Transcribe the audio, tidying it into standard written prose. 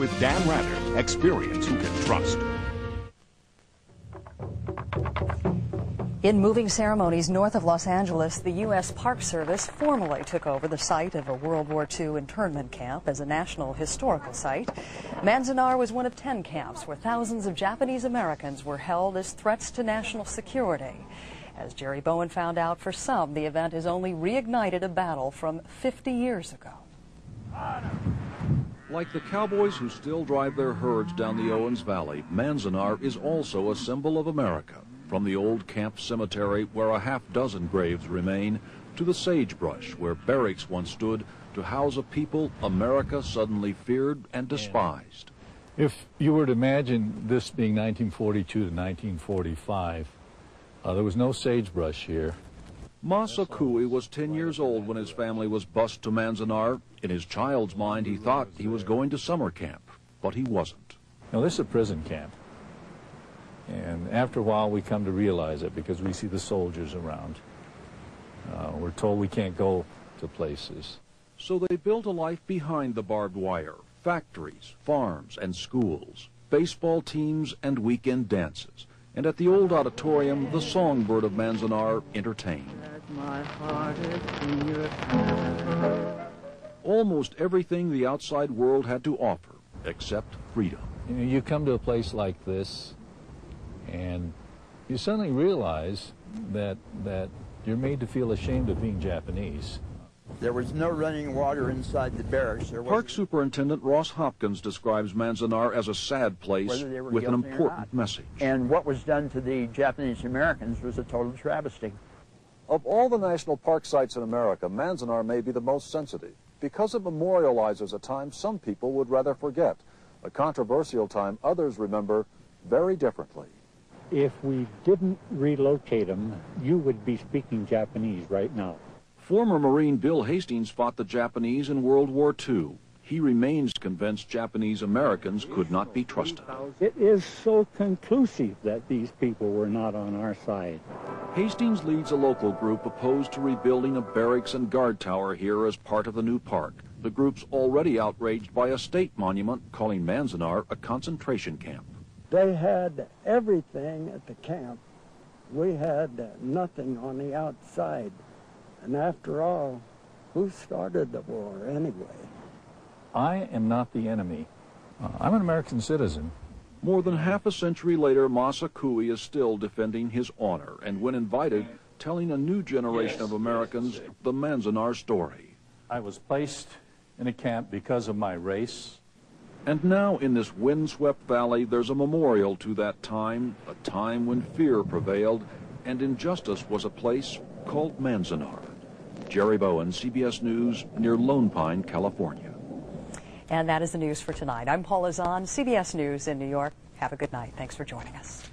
with Dan Rather, experience you can trust. In moving ceremonies north of Los Angeles, the U.S. Park Service formally took over the site of a World War II internment camp as a national historical site. Manzanar was one of 10 camps where thousands of Japanese Americans were held as threats to national security. As Jerry Bowen found out, for some, the event has only reignited a battle from 50 years ago. Like the cowboys who still drive their herds down the Owens Valley, Manzanar is also a symbol of America. From the old camp cemetery, where a half-dozen graves remain, to the sagebrush, where barracks once stood, to house a people America suddenly feared and despised. If you were to imagine this being 1942 to 1945, there was no sagebrush here. Masa Cooey was 10 years old when his family was bused to Manzanar. In his child's mind, he thought he was going to summer camp, but he wasn't. Now, this is a prison camp. And after a while, we come to realize it because we see the soldiers around. We're told we can't go to places. So they built a life behind the barbed wire, factories, farms, and schools, baseball teams, and weekend dances. And at the old auditorium, the songbird of Manzanar entertained. Almost everything the outside world had to offer, except freedom. You know, you come to a place like this, and you suddenly realize that you're made to feel ashamed of being Japanese. There was no running water inside the barracks. Park Superintendent Ross Hopkins describes Manzanar as a sad place with an important message. And what was done to the Japanese Americans was a total travesty. Of all the national park sites in America, Manzanar may be the most sensitive because it memorializes a time some people would rather forget, a controversial time others remember very differently. If we didn't relocate them, you would be speaking Japanese right now. Former Marine Bill Hastings fought the Japanese in World War II. He remains convinced Japanese Americans could not be trusted. It is so conclusive that these people were not on our side. Hastings leads a local group opposed to rebuilding a barracks and guard tower here as part of the new park. The group's already outraged by a state monument calling Manzanar a concentration camp. They had everything at the camp. We had nothing on the outside. And after all, who started the war anyway? I am not the enemy. I'm an American citizen. More than half a century later, Masa Cooey is still defending his honor, and when invited, telling a new generation of Americans the Manzanar story. I was placed in a camp because of my race. And now in this windswept valley, there's a memorial to that time, a time when fear prevailed and injustice was a place called Manzanar. Jerry Bowen, CBS News, near Lone Pine, California. And that is the news for tonight. I'm Paula Zahn, CBS News in New York. Have a good night. Thanks for joining us.